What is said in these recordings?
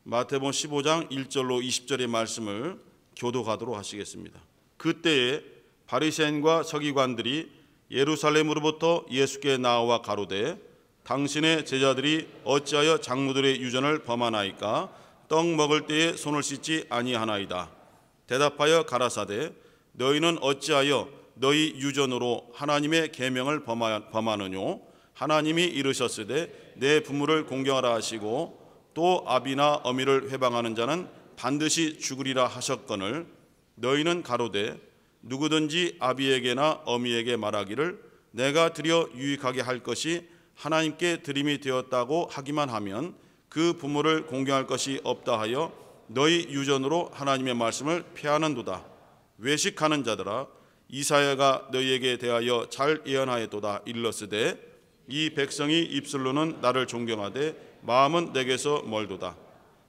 마태복음 15장 1절로 20절의 말씀을 교독하도록 하시겠습니다. 그때에 바리새인과 서기관들이 예루살렘으로부터 예수께 나와 가로되 당신의 제자들이 어찌하여 장로들의 유전을 범하나이까? 떡 먹을 때에 손을 씻지 아니하나이다. 대답하여 가라사대 너희는 어찌하여 너희 유전으로 하나님의 계명을 범하느뇨? 하나님이 이르셨으되 내 부모를 공경하라 하시고 또 아비나 어미를 회방하는 자는 반드시 죽으리라 하셨거늘 너희는 가로되 누구든지 아비에게나 어미에게 말하기를 내가 드려 유익하게 할 것이 하나님께 드림이 되었다고 하기만 하면 그 부모를 공경할 것이 없다 하여 너희 유전으로 하나님의 말씀을 폐하는도다. 외식하는 자들아 이사야가 너희에게 대하여 잘 예언하였도다. 일렀으되 이 백성이 입술로는 나를 존경하되 마음은 내게서 멀도다.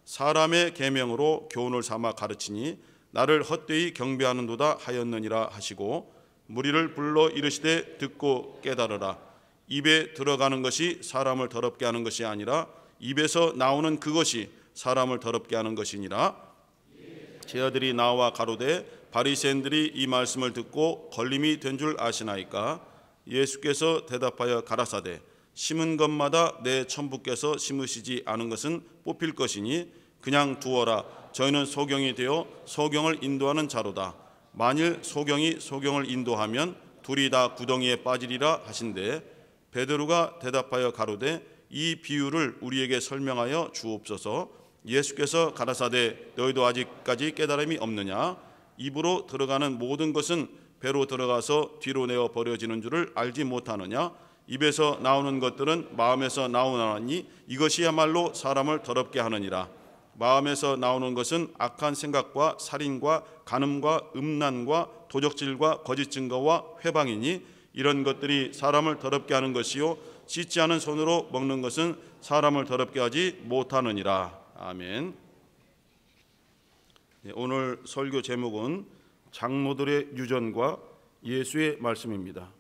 사람의 계명으로 교훈을 삼아 가르치니 나를 헛되이 경배하는도다 하였느니라 하시고 무리를 불러 이르시되 듣고 깨달으라. 입에 들어가는 것이 사람을 더럽게 하는 것이 아니라 입에서 나오는 그것이 사람을 더럽게 하는 것이니라. 제자들이 나와 가로되 바리새인들이 이 말씀을 듣고 걸림이 된 줄 아시나이까? 예수께서 대답하여 가라사대 심은 것마다 내 천부께서 심으시지 않은 것은 뽑힐 것이니 그냥 두어라. 저희는 소경이 되어 소경을 인도하는 자로다. 만일 소경이 소경을 인도하면 둘이 다 구덩이에 빠지리라 하신대 베드로가 대답하여 가로되 이 비유를 우리에게 설명하여 주옵소서. 예수께서 가라사대 너희도 아직까지 깨달음이 없느냐? 입으로 들어가는 모든 것은 배로 들어가서 뒤로 내어 버려지는 줄을 알지 못하느냐? 입에서 나오는 것들은 마음에서 나오나니 이것이야말로 사람을 더럽게 하느니라. 마음에서 나오는 것은 악한 생각과 살인과 간음과 음란과 도적질과 거짓 증거와 회방이니 이런 것들이 사람을 더럽게 하는 것이요 씻지 않은 손으로 먹는 것은 사람을 더럽게 하지 못하느니라. 아멘. 오늘 설교 제목은 장로들의 유전과 예수의 말씀입니다.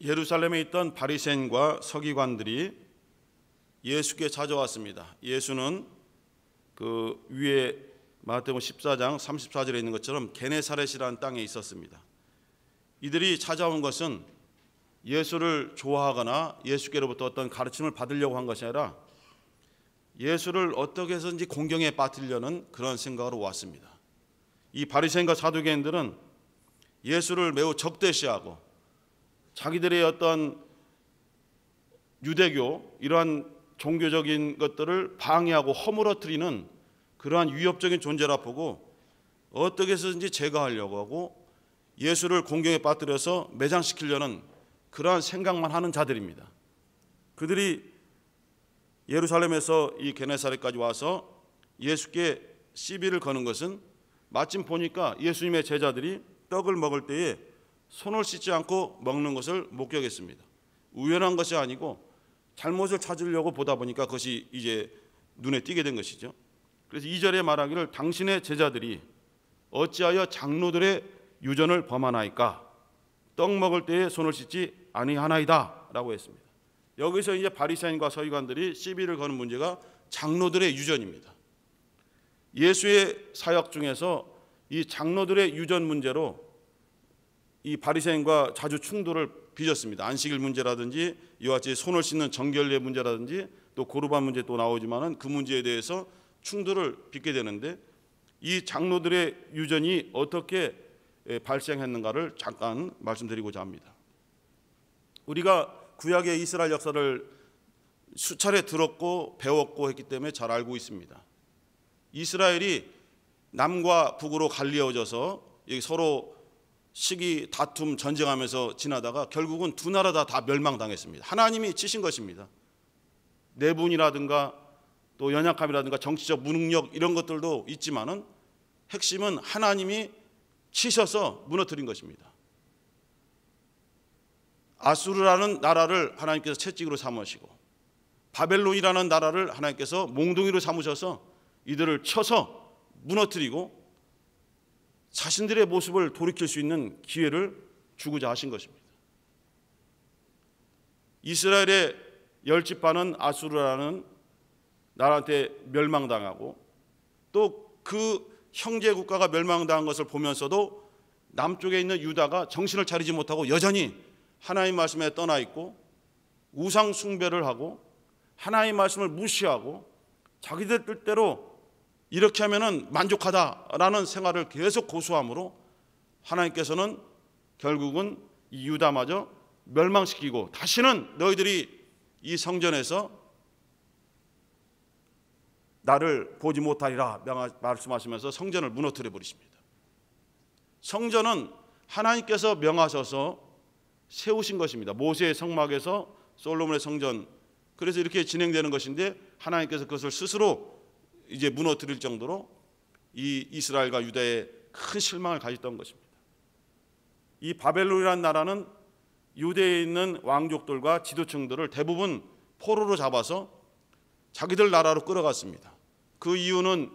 예루살렘에 있던 바리새인과 서기관들이 예수께 찾아왔습니다. 예수는 그 위에 마태복음 14장 34절에 있는 것처럼 게네사렛이라는 땅에 있었습니다. 이들이 찾아온 것은 예수를 좋아하거나 예수께로부터 어떤 가르침을 받으려고 한 것이 아니라 예수를 어떻게 해서든지 공경에 빠뜨리려는 그런 생각으로 왔습니다. 이 바리새인과 사두개인들은 예수를 매우 적대시하고 자기들의 어떤 유대교 이러한 종교적인 것들을 방해하고 허물어뜨리는 그러한 위협적인 존재라 보고 어떻게 해서든지 제거하려고 하고 예수를 공경에 빠뜨려서 매장시키려는 그러한 생각만 하는 자들입니다. 그들이 예루살렘에서 이 게네사렛까지 와서 예수께 시비를 거는 것은 마침 보니까 예수님의 제자들이 떡을 먹을 때에 손을 씻지 않고 먹는 것을 목격했습니다. 우연한 것이 아니고 잘못을 찾으려고 보다 보니까 그것이 이제 눈에 띄게 된 것이죠. 그래서 2절에 말하기를 당신의 제자들이 어찌하여 장로들의 유전을 범하나이까? 떡 먹을 때에 손을 씻지 아니하나이다 라고 했습니다. 여기서 이제 바리새인과 서기관들이 시비를 거는 문제가 장로들의 유전입니다. 예수의 사역 중에서 이 장로들의 유전 문제로 이 바리새인과 자주 충돌을 빚었습니다. 안식일 문제라든지 이와 같이 손을 씻는 정결례 문제라든지 또 고르반 문제 또 나오지만은 그 문제에 대해서 충돌을 빚게 되는데 이 장로들의 유전이 어떻게 발생했는가를 잠깐 말씀드리고자 합니다. 우리가 구약의 이스라엘 역사를 수차례 들었고 배웠고 했기 때문에 잘 알고 있습니다. 이스라엘이 남과 북으로 갈리어져서 서로 시기, 다툼, 전쟁하면서 지나다가 결국은 두 나라 다 멸망당했습니다. 하나님이 치신 것입니다. 내분이라든가 또 연약함이라든가 정치적 무능력 이런 것들도 있지만은 핵심은 하나님이 치셔서 무너뜨린 것입니다. 아수르라는 나라를 하나님께서 채찍으로 삼으시고 바벨론이라는 나라를 하나님께서 몽둥이로 삼으셔서 이들을 쳐서 무너뜨리고 자신들의 모습을 돌이킬 수 있는 기회를 주고자 하신 것입니다. 이스라엘의 10지파는 아수르라는 나라한테 멸망당하고 또 그 형제 국가가 멸망당한 것을 보면서도 남쪽에 있는 유다가 정신을 차리지 못하고 여전히 하나님 말씀에 떠나 있고 우상 숭배를 하고 하나님 말씀을 무시하고 자기들 뜻대로 이렇게 하면은 만족하다라는 생활을 계속 고수함으로 하나님께서는 결국은 이 유다마저 멸망시키고 다시는 너희들이 이 성전에서 나를 보지 못하리라 말씀하시면서 성전을 무너뜨려 버리십니다. 성전은 하나님께서 명하셔서 세우신 것입니다. 모세의 성막에서 솔로몬의 성전, 그래서 이렇게 진행되는 것인데 하나님께서 그것을 스스로 이제 무너뜨릴 정도로 이 이스라엘과 유다에 큰 실망을 가졌던 것입니다. 이 바벨론이라는 나라는 유대에 있는 왕족들과 지도층들을 대부분 포로로 잡아서 자기들 나라로 끌어갔습니다. 그 이유는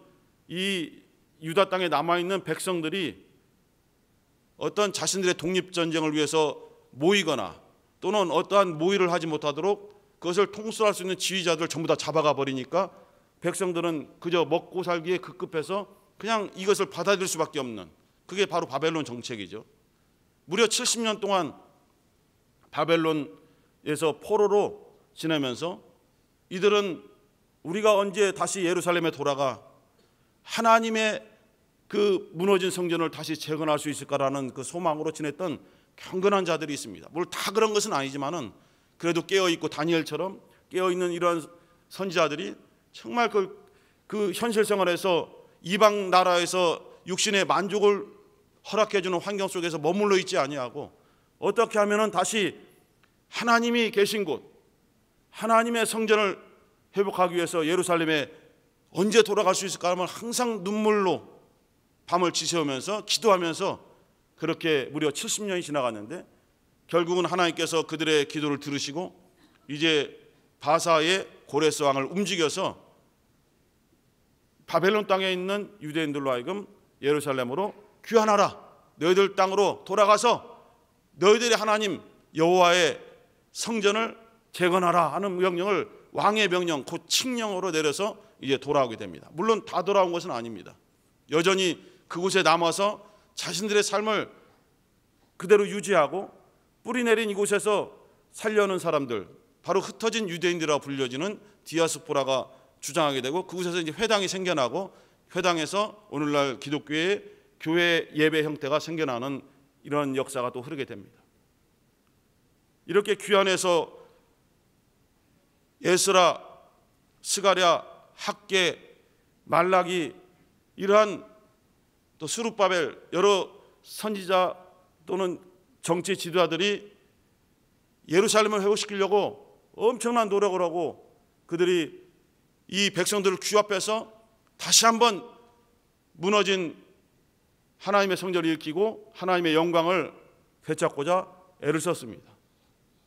이 유다 땅에 남아있는 백성들이 어떤 자신들의 독립전쟁을 위해서 모이거나 또는 어떠한 모의를 하지 못하도록 그것을 통솔할 수 있는 지휘자들을 전부 다 잡아가 버리니까 백성들은 그저 먹고 살기에 급급해서 그냥 이것을 받아들일 수밖에 없는, 그게 바로 바벨론 정책이죠. 무려 70년 동안 바벨론에서 포로로 지내면서 이들은 우리가 언제 다시 예루살렘에 돌아가 하나님의 그 무너진 성전을 다시 재건할 수 있을까라는 그 소망으로 지냈던 경건한 자들이 있습니다. 물론 다 그런 것은 아니지만은 그래도 깨어있고 다니엘처럼 깨어있는 이러한 선지자들이 정말 그 현실 생활에서 이방 나라에서 육신의 만족을 허락해주는 환경 속에서 머물러 있지 아니하고 어떻게 하면은 다시 하나님이 계신 곳, 하나님의 성전을 회복하기 위해서 예루살렘에 언제 돌아갈 수 있을까 하면 항상 눈물로 밤을 지새우면서 기도하면서 그렇게 무려 70년이 지나갔는데 결국은 하나님께서 그들의 기도를 들으시고 이제 바사의 고레스 왕을 움직여서 바벨론 땅에 있는 유대인들로 하여금 예루살렘으로 귀환하라, 너희들 땅으로 돌아가서 너희들의 하나님 여호와의 성전을 재건하라 하는 명령을 왕의 명령, 곧 칙령으로 내려서 이제 돌아오게 됩니다. 물론 다 돌아온 것은 아닙니다. 여전히 그곳에 남아서 자신들의 삶을 그대로 유지하고 뿌리 내린 이곳에서 살려는 사람들, 바로 흩어진 유대인들이라고 불려지는 디아스포라가 주장하게 되고 그곳에서 이제 회당이 생겨나고 회당에서 오늘날 기독교의 교회 예배 형태가 생겨나는 이런 역사가 또 흐르게 됩니다. 이렇게 귀환해서 에스라, 스가랴, 학개, 말라기 이러한 또 스룹바벨 여러 선지자 또는 정치 지도자들이 예루살렘을 회복시키려고 엄청난 노력을 하고 그들이 이 백성들을 규합해서 다시 한번 무너진 하나님의 성전을 일으키고 하나님의 영광을 되찾고자 애를 썼습니다.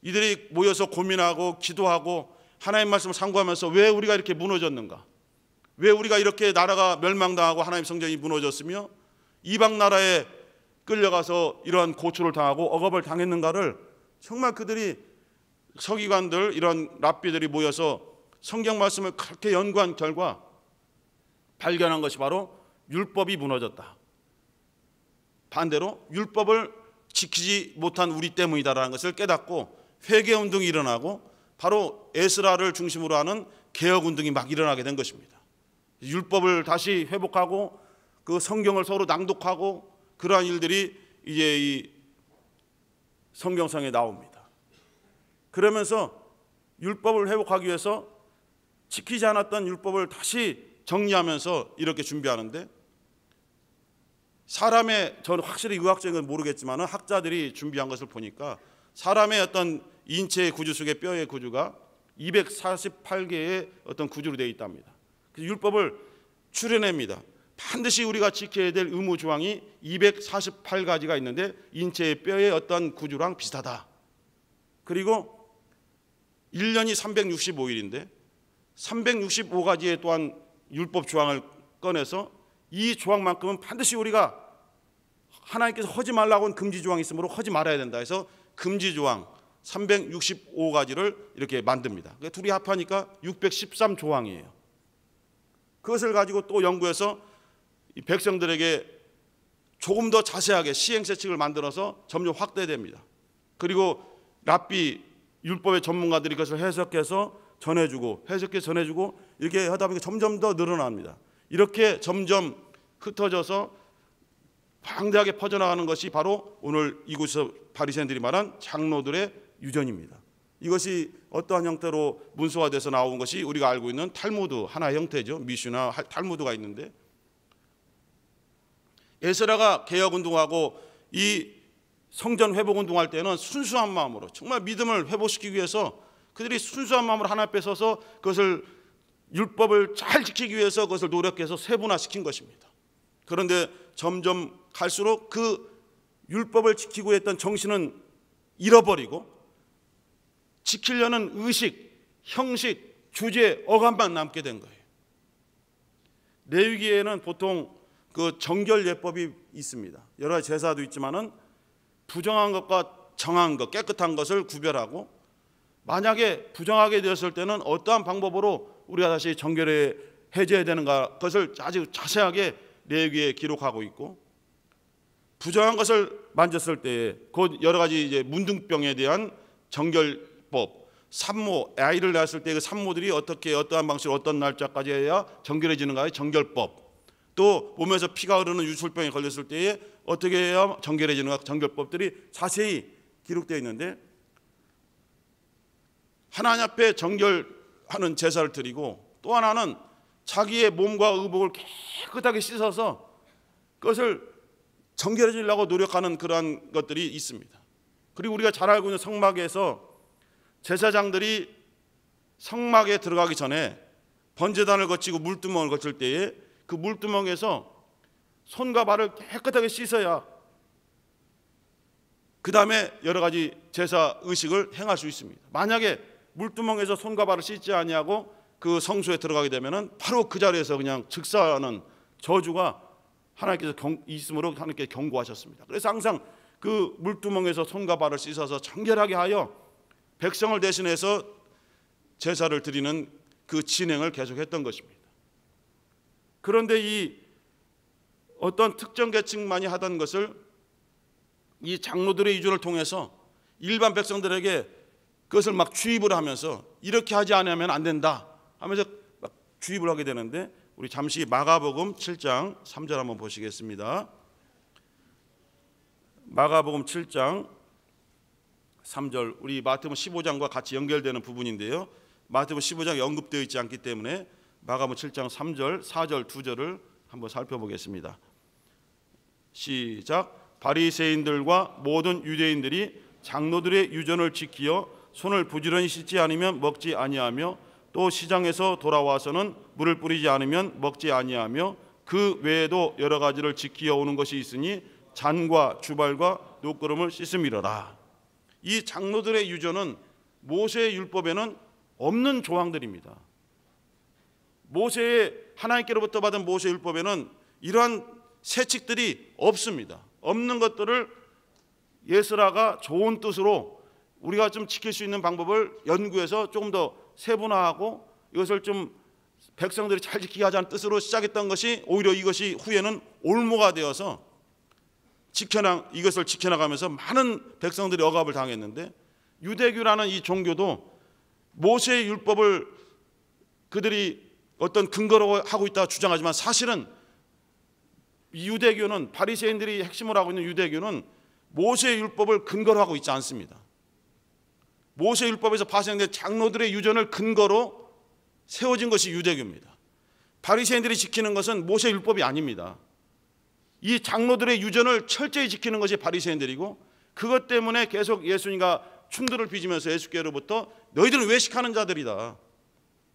이들이 모여서 고민하고 기도하고 하나님 말씀을 상고하면서 왜 우리가 이렇게 무너졌는가, 왜 우리가 이렇게 나라가 멸망당하고 하나님 성전이 무너졌으며 이방 나라에 끌려가서 이러한 고초를 당하고 억압을 당했는가를 정말 그들이 서기관들 이런 랍비들이 모여서 성경 말씀을 그렇게 연구한 결과 발견한 것이 바로 율법이 무너졌다. 반대로 율법을 지키지 못한 우리 때문이다라는 것을 깨닫고 회개운동이 일어나고 바로 에스라를 중심으로 하는 개혁운동이 막 일어나게 된 것입니다. 율법을 다시 회복하고 그 성경을 서로 낭독하고 그러한 일들이 이제 이 성경상에 나옵니다. 그러면서 율법을 회복하기 위해서 지키지 않았던 율법을 다시 정리하면서 이렇게 준비하는데 사람의, 저는 확실히 의학적인 건 모르겠지만 학자들이 준비한 것을 보니까 사람의 어떤 인체의 구조 속에 뼈의 구조가 248개의 어떤 구조로 되어 있답니다. 그래서 율법을 추려냅니다. 반드시 우리가 지켜야 될 의무 조항이 248가지가 있는데 인체의 뼈의 어떤 구조랑 비슷하다. 그리고 1년이 365일인데 365가지의 또한 율법 조항을 꺼내서 이 조항만큼은 반드시 우리가 하나님께서 하지 말라고 한 금지 조항이 있으므로 하지 말아야 된다 해서 금지 조항, 365가지를 이렇게 만듭니다. 둘이 합하니까 613조항이에요. 그것을 가지고 또 연구해서 이 백성들에게 조금 더 자세하게 시행세칙을 만들어서 점점 확대됩니다. 그리고 랍비 율법의 전문가들이 그것을 해석해서 전해주고 이렇게 하다 보니까 점점 더 늘어납니다. 이렇게 점점 흩어져서 방대하게 퍼져나가는 것이 바로 오늘 이곳에서 바리새인들이 말한 장로들의 유전입니다. 이것이 어떠한 형태로 문서화돼서 나온 것이 우리가 알고 있는 탈무드 하나의 형태죠. 미슈나 탈무드가 있는데, 에스라가 개혁운동하고 이 성전 회복운동할 때는 순수한 마음으로 정말 믿음을 회복시키기 위해서 그들이 순수한 마음으로 하나 앞에 서서 그것을 율법을 잘 지키기 위해서 그것을 노력해서 세분화시킨 것입니다. 그런데 점점 갈수록 그 율법을 지키고 했던 정신은 잃어버리고 지키려는 의식, 형식, 주제, 어감만 남게 된 거예요. 레위기에는 보통 그 정결 예법이 있습니다. 여러 가지 제사도 있지만은 부정한 것과 정한 것, 깨끗한 것을 구별하고, 만약에 부정하게 되었을 때는 어떠한 방법으로 우리가 다시 정결해 해제해야 되는가, 그것을 아주 자세하게 레위기에 기록하고 있고, 부정한 것을 만졌을 때 곧 여러 가지 이제 문둥병에 대한 정결법, 산모, 아이를 낳았을 때 그 산모들이 어떻게 어떠한 방식으로 어떤 날짜까지 해야 정결해지는가의 정결법, 또 몸에서 피가 흐르는 유술병에 걸렸을 때에 어떻게 해야 정결해지는가 정결법들이 자세히 기록되어 있는데, 하나님 앞에 정결하는 제사를 드리고, 또 하나는 자기의 몸과 의복을 깨끗하게 씻어서 그것을 정결해지려고 노력하는 그러한 것들이 있습니다. 그리고 우리가 잘 알고 있는 성막에서 제사장들이 성막에 들어가기 전에 번제단을 거치고 물두멍을 거칠 때에 그 물두멍에서 손과 발을 깨끗하게 씻어야 그 다음에 여러 가지 제사 의식을 행할 수 있습니다. 만약에 물두멍에서 손과 발을 씻지 아니하고 그 성소에 들어가게 되면은 바로 그 자리에서 그냥 즉사하는 저주가 하나님께서 있으므로 하나님께 경고하셨습니다. 그래서 항상 그 물두멍에서 손과 발을 씻어서 정결하게 하여 백성을 대신해서 제사를 드리는 그 진행을 계속했던 것입니다. 그런데 이 어떤 특정 계층만이 하던 것을 이 장로들의 이주를 통해서 일반 백성들에게 그것을 막 주입을 하면서 이렇게 하지 않으면 안 된다 하면서 막 주입을 하게 되는데, 우리 잠시 마가복음 7장 3절 한번 보시겠습니다. 마가복음 7장 3절, 우리 마태복음 15장과 같이 연결되는 부분인데요. 마태복음 15장에 언급되어 있지 않기 때문에 마가복음 7장 3절, 4절, 2절을 한번 살펴보겠습니다. 시작. 바리새인들과 모든 유대인들이 장로들의 유전을 지키어 손을 부지런히 씻지 않으면 먹지 아니하며, 또 시장에서 돌아와서는 물을 뿌리지 않으면 먹지 아니하며, 그 외에도 여러 가지를 지키어 오는 것이 있으니 잔과 주발과 노끄름을 씻음이러라. 이 장로들의 유전은 모세의 율법에는 없는 조항들입니다. 모세의 하나님께로부터 받은 모세 율법에는 이러한 세칙들이 없습니다. 없는 것들을 예스라가 좋은 뜻으로 우리가 좀 지킬 수 있는 방법을 연구해서 조금 더 세분화하고 이것을 좀 백성들이 잘 지키게 하자는 뜻으로 시작했던 것이 오히려 이것이 후에는 올무가 되어서 이것을 지켜나가면서 많은 백성들이 억압을 당했는데, 유대교라는 이 종교도 모세의 율법을 그들이 어떤 근거로 하고 있다 주장하지만, 사실은 유대교는, 바리새인들이 핵심으로 하고 있는 유대교는 모세의 율법을 근거로 하고 있지 않습니다. 모세의 율법에서 파생된 장로들의 유전을 근거로 세워진 것이 유대교입니다. 바리새인들이 지키는 것은 모세의 율법이 아닙니다. 이 장로들의 유전을 철저히 지키는 것이 바리새인들이고, 그것 때문에 계속 예수님과 충돌을 빚으면서 예수께로부터 너희들은 외식하는 자들이다,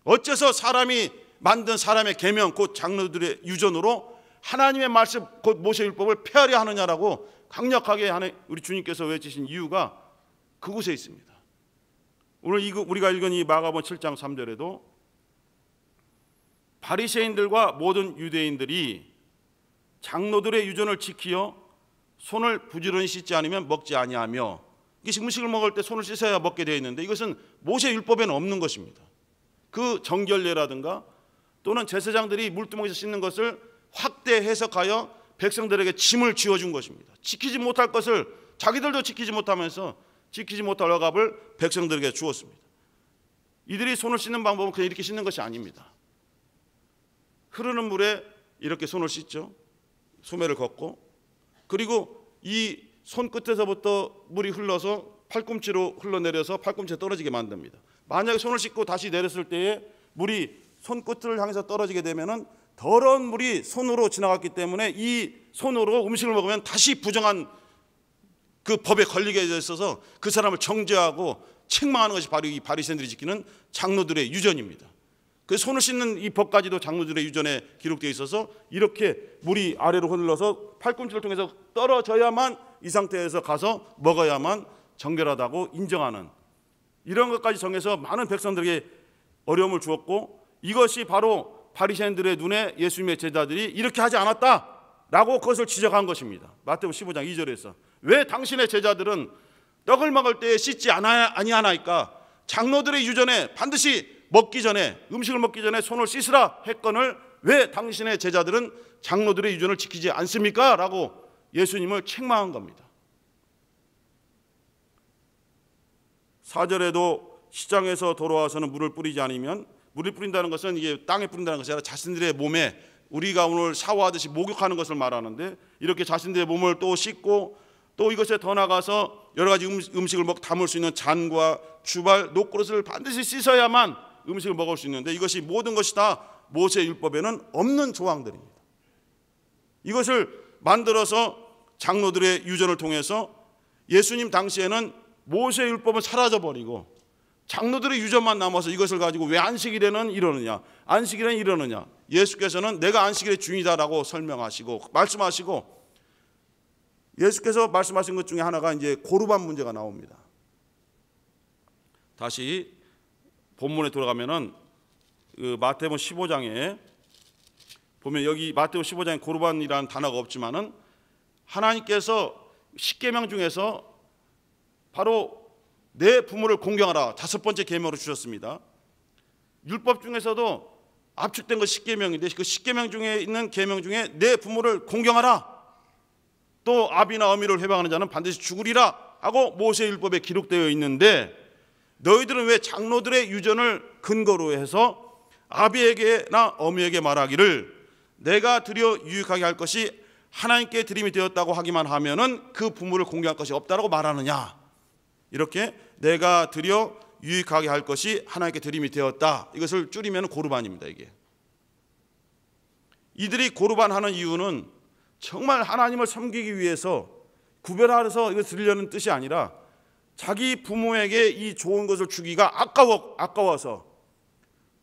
어째서 사람이 만든 사람의 계명 곧 장로들의 유전으로 하나님의 말씀 곧 모세의 율법을 폐하려 하느냐라고 강력하게 우리 주님께서 외치신 이유가 그곳에 있습니다. 오늘 우리가 읽은 이 마가복음 7장 3절에도 바리새인들과 모든 유대인들이 장로들의 유전을 지키어 손을 부지런히 씻지 않으면 먹지 아니하며, 이 음식을 먹을 때 손을 씻어야 먹게 되어 있는데 이것은 모세 율법에는 없는 것입니다. 그 정결례라든가 또는 제사장들이 물두멍에서 씻는 것을 확대 해석하여 백성들에게 짐을 쥐어준 것입니다. 지키지 못할 것을 자기들도 지키지 못하면서 지키지 못할 억압을 백성들에게 주었습니다. 이들이 손을 씻는 방법은 그냥 이렇게 씻는 것이 아닙니다. 흐르는 물에 이렇게 손을 씻죠. 소매를 걷고, 그리고 이 손끝에서부터 물이 흘러서 팔꿈치로 흘러내려서 팔꿈치에 떨어지게 만듭니다. 만약에 손을 씻고 다시 내렸을 때에 물이 손끝을 향해서 떨어지게 되면은 더러운 물이 손으로 지나갔기 때문에 이 손으로 음식을 먹으면 다시 부정한 그 법에 걸리게 돼 있어서 그 사람을 정죄하고 책망하는 것이 바로 이 바리새인들이 지키는 장로들의 유전입니다. 그 손을 씻는 이 법까지도 장로들의 유전에 기록되어 있어서 이렇게 물이 아래로 흘러서 팔꿈치를 통해서 떨어져야만 이 상태에서 가서 먹어야만 정결하다고 인정하는, 이런 것까지 정해서 많은 백성들에게 어려움을 주었고, 이것이 바로 바리새인들의 눈에 예수님의 제자들이 이렇게 하지 않았다라고 그것을 지적한 것입니다. 마태복음 15장 2절에서 왜 당신의 제자들은 떡을 먹을 때에 씻지 아니하나이까? 장로들의 유전에 반드시 먹기 전에, 음식을 먹기 전에 손을 씻으라 했거늘 왜 당신의 제자들은 장로들의 유전을 지키지 않습니까? 라고 예수님을 책망한 겁니다. 4절에도 시장에서 돌아와서는 물을 뿌리지 않으면, 물을 뿌린다는 것은 이게 땅에 뿌린다는 것이 아니라 자신들의 몸에, 우리가 오늘 샤워하듯이 목욕하는 것을 말하는데, 이렇게 자신들의 몸을 또 씻고 또 이것에 더 나가서 여러 가지 음식을 담을 수 있는 잔과 주발, 녹그릇을 반드시 씻어야만 음식을 먹을 수 있는데, 이것이 모든 것이 다 모세 율법에는 없는 조항들입니다. 이것을 만들어서 장로들의 유전을 통해서 예수님 당시에는 모세 율법은 사라져버리고 장로들의 유전만 남아서 이것을 가지고 왜 안식일에는 이러느냐, 안식일에는 이러느냐, 예수께서는 내가 안식일의 주인이다라고 설명하시고 말씀하시고, 예수께서 말씀하신 것 중에 하나가 이제 고르반 문제가 나옵니다. 다시 본문에 돌아가면은 그 마태복음 15장에 보면, 여기 마태복음 15장에 고르반이라는 단어가 없지만은 하나님께서 십계명 중에서 바로 내 부모를 공경하라, 5번째 계명으로 주셨습니다. 율법 중에서도 압축된 것 십계명인데, 그 십계명 중에 있는 계명 중에 내 부모를 공경하라, 또 아비나 어미를 회방하는 자는 반드시 죽으리라 하고 모세 율법에 기록되어 있는데, 너희들은 왜 장로들의 유전을 근거로 해서 아비에게나 어미에게 말하기를 내가 드려 유익하게 할 것이 하나님께 드림이 되었다고 하기만 하면은 그 부모를 공경할 것이 없다라고 말하느냐? 이렇게 내가 드려 유익하게 할 것이 하나님께 드림이 되었다, 이것을 줄이면 고르반입니다. 이게 이들이 고르반하는 이유는 정말 하나님을 섬기기 위해서 구별해서 이걸 드리려는 뜻이 아니라 자기 부모에게 이 좋은 것을 주기가 아까워서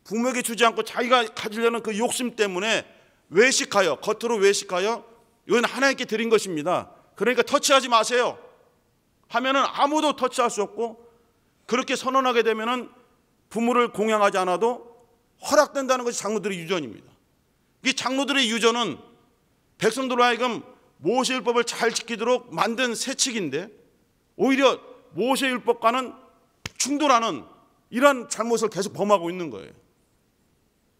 부모에게 주지 않고 자기가 가지려는 그 욕심 때문에 외식하여, 겉으로 외식하여 이건 하나님께 드린 것입니다, 그러니까 터치하지 마세요 하면은 아무도 터치할 수 없고, 그렇게 선언하게 되면은 부모를 공양하지 않아도 허락된다는 것이 장로들의 유전입니다. 이 장로들의 유전은 백성들로 하여금 모세율법을 잘 지키도록 만든 세칙인데, 오히려 모세율법과는 충돌하는 이런 잘못을 계속 범하고 있는 거예요.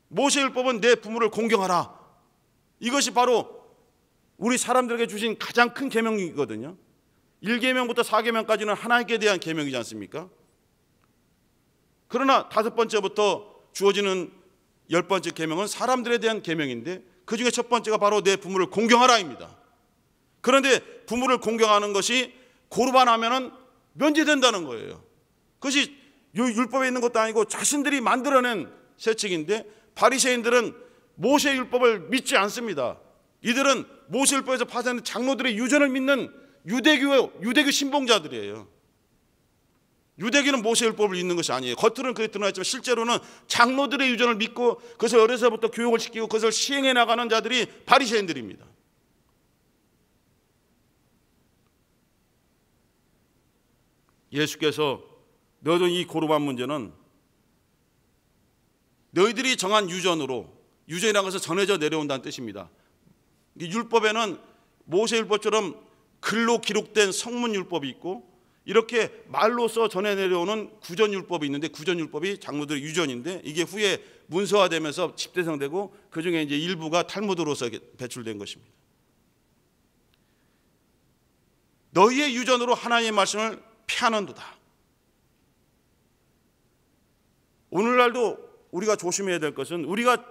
모세율법은 내 부모를 공경하라, 이것이 바로 우리 사람들에게 주신 가장 큰 계명이거든요. 1계명부터 4계명까지는 하나님께 대한 계명이지 않습니까? 그러나 5번째부터 주어지는 10번째 계명은 사람들에 대한 계명인데, 그 중에 첫 번째가 바로 내 부모를 공경하라입니다. 그런데 부모를 공경하는 것이 고르반하면은 면제된다는 거예요. 그것이 율법에 있는 것도 아니고 자신들이 만들어낸 세칙인데, 바리새인들은 모세 율법을 믿지 않습니다. 이들은 모세 율법에서 파생된 장로들의 유전을 믿는 유대교 신봉자들이에요. 유대교는 모세 율법을 믿는 것이 아니에요. 겉으로는 그렇게 드러났지만 실제로는 장로들의 유전을 믿고 그것을 어려서부터 교육을 시키고 그것을 시행해 나가는 자들이 바리새인들입니다. 예수께서 너희들 이 고르반 문제는 너희들이 정한 유전으로, 유전이라는 것은 전해져 내려온다는 뜻입니다. 율법에는 모세 율법처럼 글로 기록된 성문 율법이 있고 이렇게 말로써 전해 내려오는 구전율법이 있는데, 구전율법이 장로들의 유전인데 이게 후에 문서화되면서 집대성되고 그중에 이제 일부가 탈무드로서 배출된 것입니다. 너희의 유전으로 하나님의 말씀을 폐하는도다. 오늘날도 우리가 조심해야 될 것은, 우리가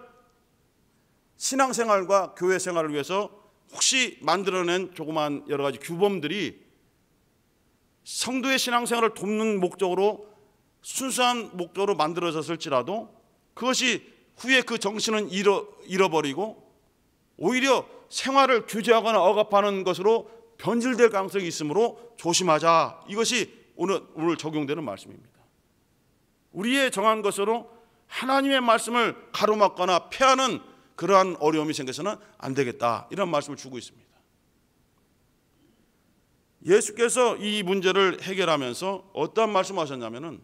신앙생활과 교회 생활을 위해서 혹시 만들어낸 조그만 여러 가지 규범들이 성도의 신앙생활을 돕는 목적으로, 순수한 목적으로 만들어졌을지라도 그것이 후에 그 정신은 잃어버리고 오히려 생활을 규제하거나 억압하는 것으로 변질될 가능성이 있으므로 조심하자. 이것이 오늘 적용되는 말씀입니다. 우리의 정한 것으로 하나님의 말씀을 가로막거나 폐하는 그러한 어려움이 생겨서는 안 되겠다, 이런 말씀을 주고 있습니다. 예수께서 이 문제를 해결하면서 어떠한 말씀을 하셨냐면은,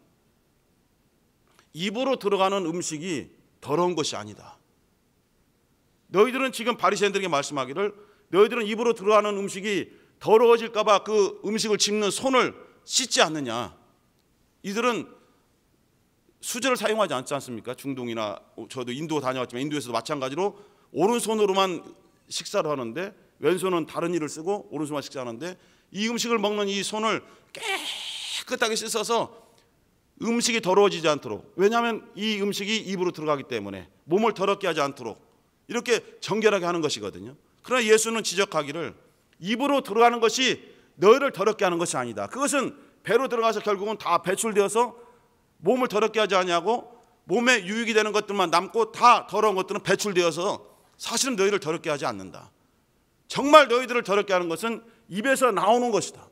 입으로 들어가는 음식이 더러운 것이 아니다. 너희들은 지금 바리새인들에게 말씀하기를, 너희들은 입으로 들어가는 음식이 더러워질까 봐 그 음식을 집는 손을 씻지 않느냐. 이들은 수저를 사용하지 않지 않습니까? 중동이나, 저도 인도 다녀왔지만 인도에서도 마찬가지로 오른손으로만 식사를 하는데, 왼손은 다른 일을 쓰고 오른손만 식사하는데, 이 음식을 먹는 이 손을 깨끗하게 씻어서 음식이 더러워지지 않도록, 왜냐하면 이 음식이 입으로 들어가기 때문에 몸을 더럽게 하지 않도록 이렇게 정결하게 하는 것이거든요. 그러나 예수는 지적하기를, 입으로 들어가는 것이 너희를 더럽게 하는 것이 아니다. 그것은 배로 들어가서 결국은 다 배출되어서 몸을 더럽게 하지 않냐고, 몸에 유익이 되는 것들만 남고 다 더러운 것들은 배출되어서 사실은 너희를 더럽게 하지 않는다. 정말 너희들을 더럽게 하는 것은 입에서 나오는 것이다.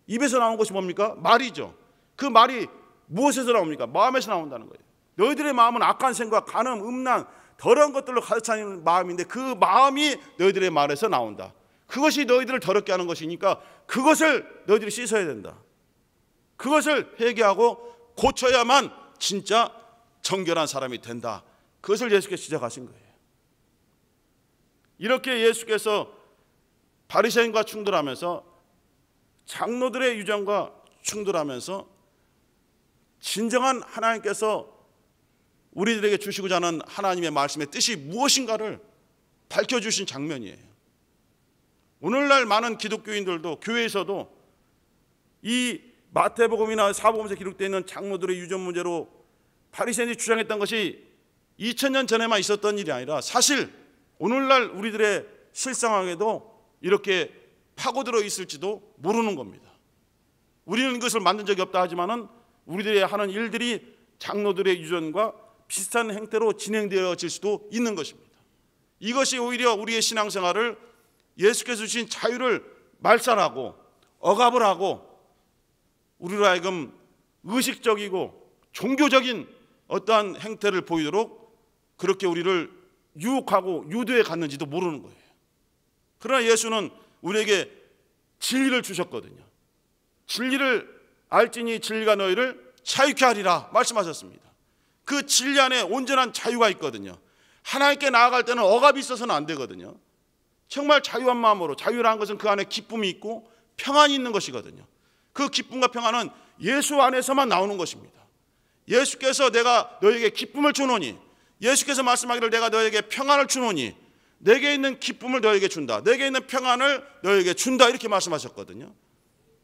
입에서 나오는 것이 뭡니까? 말이죠. 그 말이 무엇에서 나옵니까? 마음에서 나온다는 거예요. 너희들의 마음은 악한 생각, 간음, 음란, 더러운 것들로 가득 차는 마음인데 그 마음이 너희들의 말에서 나온다. 그것이 너희들을 더럽게 하는 것이니까 그것을 너희들이 씻어야 된다. 그것을 회개하고 고쳐야만 진짜 정결한 사람이 된다. 그것을 예수께서 지적하신 거예요. 이렇게 예수께서 바리새인과 충돌하면서, 장로들의 유전과 충돌하면서 진정한 하나님께서 우리들에게 주시고자 하는 하나님의 말씀의 뜻이 무엇인가를 밝혀주신 장면이에요. 오늘날 많은 기독교인들도, 교회에서도 이 마태복음이나 사복음서에 기록되어 있는 장로들의 유전 문제로 바리새인이 주장했던 것이 2000년 전에만 있었던 일이 아니라 사실 오늘날 우리들의 실상에도 이렇게 파고들어 있을지도 모르는 겁니다. 우리는 이것을 만든 적이 없다 하지만은 우리들이 하는 일들이 장로들의 유전과 비슷한 행태로 진행되어질 수도 있는 것입니다. 이것이 오히려 우리의 신앙생활을, 예수께서 주신 자유를 말살하고 억압을 하고 우리로 하여금 의식적이고 종교적인 어떠한 행태를 보이도록 그렇게 우리를 유혹하고 유도해 갔는지도 모르는 거예요. 그러나 예수는 우리에게 진리를 주셨거든요. 진리를 알지니 진리가 너희를 자유케 하리라 말씀하셨습니다. 그 진리 안에 온전한 자유가 있거든요. 하나님께 나아갈 때는 억압이 있어서는 안 되거든요. 정말 자유한 마음으로, 자유라는 것은 그 안에 기쁨이 있고 평안이 있는 것이거든요. 그 기쁨과 평안은 예수 안에서만 나오는 것입니다. 예수께서 내가 너에게 기쁨을 주노니, 예수께서 말씀하기를 내가 너에게 평안을 주노니, 내게 있는 기쁨을 너에게 준다, 내게 있는 평안을 너에게 준다, 이렇게 말씀하셨거든요.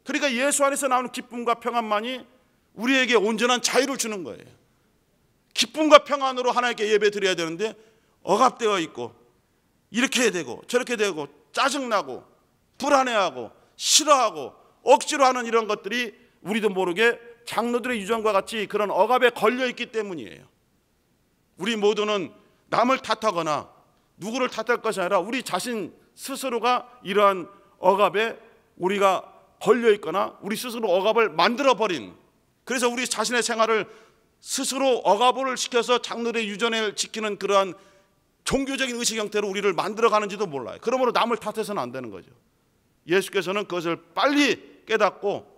그러니까 예수 안에서 나오는 기쁨과 평안만이 우리에게 온전한 자유를 주는 거예요. 기쁨과 평안으로 하나님께 예배 드려야 되는데 억압되어 있고 이렇게 되고 저렇게 되고 짜증나고 불안해하고 싫어하고 억지로 하는 이런 것들이 우리도 모르게 장로들의 유전과 같이 그런 억압에 걸려 있기 때문이에요. 우리 모두는 남을 탓하거나 누구를 탓할 것이 아니라 우리 자신 스스로가 이러한 억압에 우리가 걸려 있거나 우리 스스로 억압을 만들어버린, 그래서 우리 자신의 생활을 스스로 억압을 시켜서 장로들의 유전을 지키는 그러한 종교적인 의식 형태로 우리를 만들어가는지도 몰라요. 그러므로 남을 탓해서는 안 되는 거죠. 예수께서는 그것을 빨리 깨닫고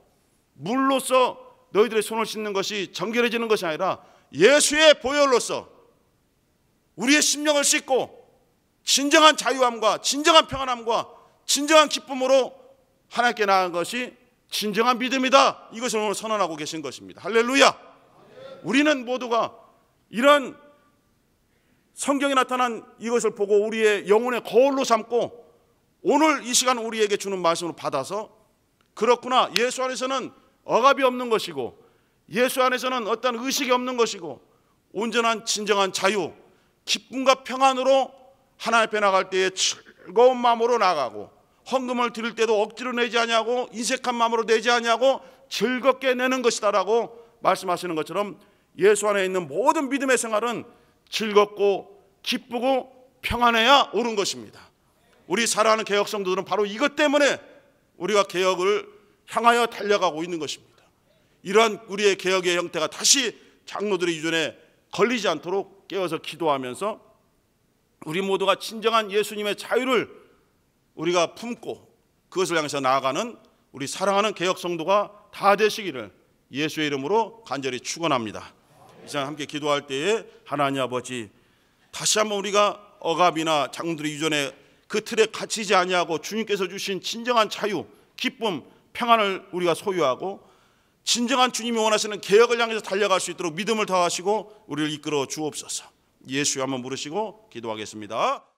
물로써 너희들의 손을 씻는 것이 정결해지는 것이 아니라 예수의 보혈로서 우리의 심령을 씻고 진정한 자유함과 진정한 평안함과 진정한 기쁨으로 하나님께 나아간 것이 진정한 믿음이다. 이것을 오늘 선언하고 계신 것입니다. 할렐루야. 우리는 모두가 이런 성경에 나타난 이것을 보고 우리의 영혼의 거울로 삼고 오늘 이 시간 우리에게 주는 말씀을 받아서 그렇구나, 예수 안에서는 억압이 없는 것이고 예수 안에서는 어떤 의식이 없는 것이고 온전한 진정한 자유, 기쁨과 평안으로 하나님 앞에 나갈 때에 즐거운 마음으로 나가고 헌금을 드릴 때도 억지로 내지 아니하고 인색한 마음으로 내지 아니하고 즐겁게 내는 것이다라고 말씀하시는 것처럼 예수 안에 있는 모든 믿음의 생활은 즐겁고 기쁘고 평안해야 옳은 것입니다. 우리 사랑하는 개혁 성도들은 바로 이것 때문에 우리가 개혁을 향하여 달려가고 있는 것입니다. 이러한 우리의 개혁의 형태가 다시 장로들의 유전에 걸리지 않도록 깨어서 기도하면서 우리 모두가 진정한 예수님의 자유를 우리가 품고 그것을 향해서 나아가는 우리 사랑하는 개혁 성도가 다 되시기를 예수의 이름으로 간절히 축원합니다. 이 시간 함께 기도할 때에 하나님 아버지, 다시 한번 우리가 억압이나 장로들의 유전에 그 틀에 갇히지 아니하고 주님께서 주신 진정한 자유, 기쁨, 평안을 우리가 소유하고 진정한 주님이 원하시는 개혁을 향해서 달려갈 수 있도록 믿음을 더하시고 우리를 이끌어 주옵소서. 예수의 한번 부르시고 기도하겠습니다.